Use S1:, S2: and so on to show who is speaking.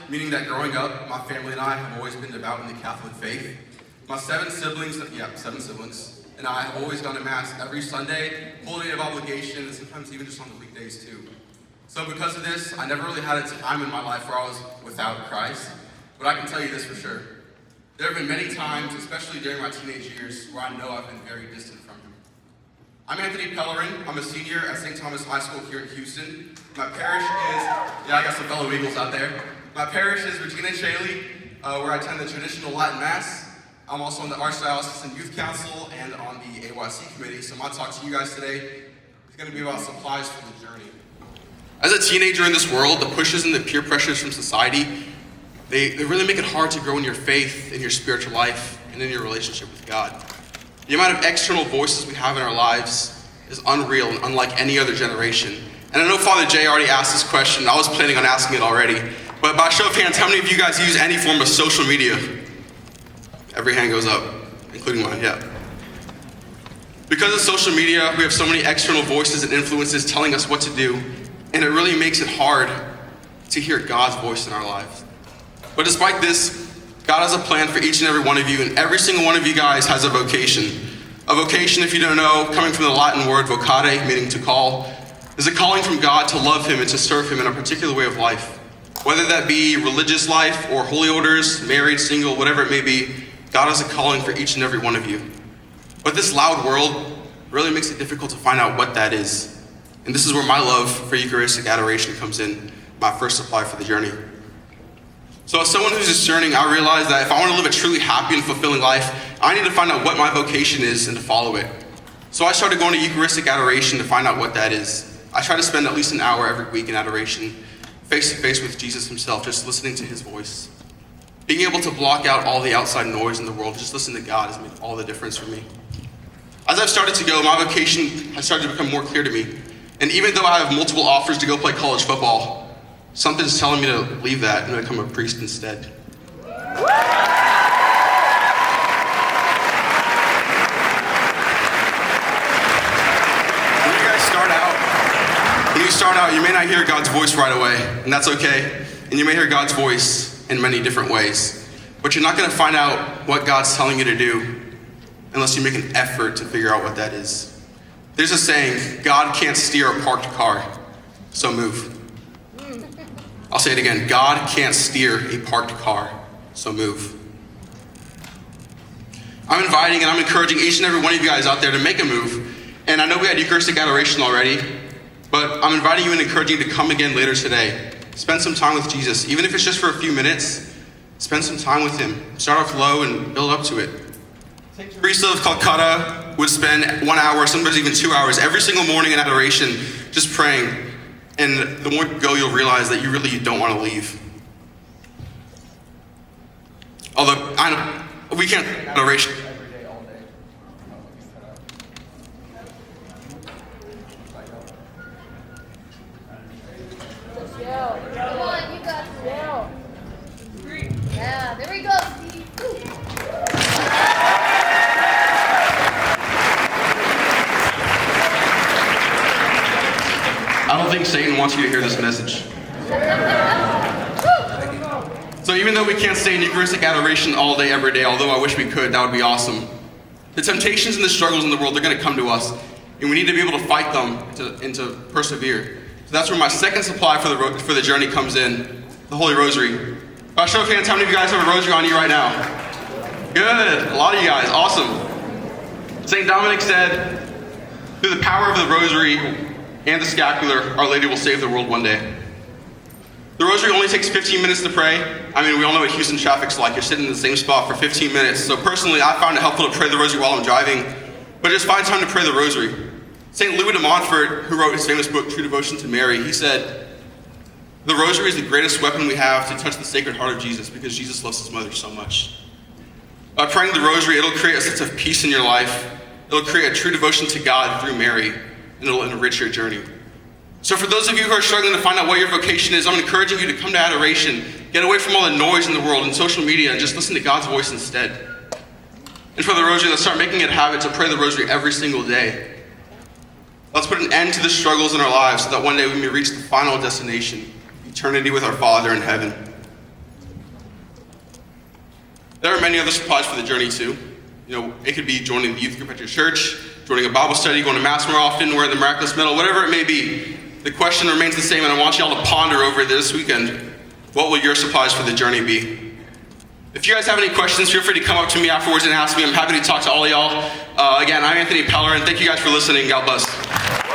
S1: meaning that growing up, my family and I have always been devout in the Catholic faith. My seven siblings, and I have always gone to Mass every Sunday, full day of obligation, and sometimes even just on the weekdays too. So because of this, I never really had a time in my life where I was without Christ, but I can tell you this for sure. There have been many times, especially during my teenage years, where I know I've been very distant from Him. I'm Anthony Pellerin. I'm a senior at St. Thomas High School here in Houston. My parish is, I got some fellow Eagles out there. My parish is Regina Caeli, where I attend the traditional Latin Mass. I'm also on the Archdiocesan Youth Council and on the AYC committee, so my talk to you guys today is going to be about supplies for the journey. As a teenager in this world, the pushes and the peer pressures from society, they really make it hard to grow in your faith, in your spiritual life, and in your relationship with God. The amount of external voices we have in our lives is unreal and unlike any other generation. And I know Father Jay already asked this question. I was planning on asking it already. But by show of hands, how many of you guys use any form of social media? Every hand goes up, including mine, yeah. Because of social media, we have so many external voices and influences telling us what to do, and it really makes it hard to hear God's voice in our lives. But despite this, God has a plan for each and every one of you, and every single one of you guys has a vocation. A vocation, if you don't know, coming from the Latin word vocare, meaning to call, is a calling from God to love Him and to serve Him in a particular way of life. Whether that be religious life or holy orders, married, single, whatever it may be, God has a calling for each and every one of you. But this loud world really makes it difficult to find out what that is. And this is where my love for Eucharistic adoration comes in, my first supply for the journey. So as someone who's discerning, I realize that if I want to live a truly happy and fulfilling life, I need to find out what my vocation is and to follow it. So I started going to Eucharistic adoration to find out what that is. I try to spend at least an hour every week in adoration, face to face with Jesus Himself, just listening to His voice. Being able to block out all the outside noise in the world, just listen to God has made all the difference for me. As I've started to go, my vocation has started to become more clear to me. And even though I have multiple offers to go play college football, something's telling me to leave that and become a priest instead. When you start out, you may not hear God's voice right away, and that's okay. And you may hear God's voice in many different ways. But you're not going to find out what God's telling you to do unless you make an effort to figure out what that is. There's a saying, God can't steer a parked car, so move. I'll say it again, God can't steer a parked car, so move. I'm inviting and I'm encouraging each and every one of you guys out there to make a move. And I know we had Eucharistic adoration already, but I'm inviting you and encouraging you to come again later today. Spend some time with Jesus. Even if it's just for a few minutes, spend some time with Him. Start off low and build up to it. St. Teresa of Calcutta would spend 1 hour, sometimes even 2 hours, every single morning in adoration, just praying. And the more you go, you'll realize that you really don't want to leave. Although, I know, we can't adoration.
S2: Come on, you got it. Yeah, there we go, Steve.
S1: I don't think Satan wants you to hear this message. So even though we can't stay in Eucharistic adoration all day, every day, although I wish we could, that would be awesome. The temptations and the struggles in the world, they're going to come to us, and we need to be able to fight them and to persevere. So that's where my second supply for the journey comes in, the Holy Rosary. By show of hands, how many of you guys have a rosary on you right now? Good, a lot of you guys, awesome. St. Dominic said, through the power of the rosary and the scapular, Our Lady will save the world one day. The rosary only takes 15 minutes to pray. I mean, we all know what Houston traffic's like. You're sitting in the same spot for 15 minutes. So personally, I found it helpful to pray the rosary while I'm driving, but just find time to pray the rosary. St. Louis de Montfort, who wrote his famous book, True Devotion to Mary, he said, the rosary is the greatest weapon we have to touch the Sacred Heart of Jesus because Jesus loves His mother so much. By praying the rosary, it'll create a sense of peace in your life. It'll create a true devotion to God through Mary, and it'll enrich your journey. So for those of you who are struggling to find out what your vocation is, I'm encouraging you to come to adoration, get away from all the noise in the world and social media, and just listen to God's voice instead. And for the rosary, let's start making it a habit to pray the rosary every single day. Let's put an end to the struggles in our lives so that one day we may reach the final destination, eternity with our Father in heaven. There are many other supplies for the journey too. It could be joining the youth group at your church, joining a Bible study, going to Mass more often, wearing the miraculous medal, whatever it may be. The question remains the same, and I want you all to ponder over this weekend. What will your supplies for the journey be? If you guys have any questions, feel free to come up to me afterwards and ask me. I'm happy to talk to all of y'all. Again, I'm Anthony Pellerin. Thank you guys for listening. God bless.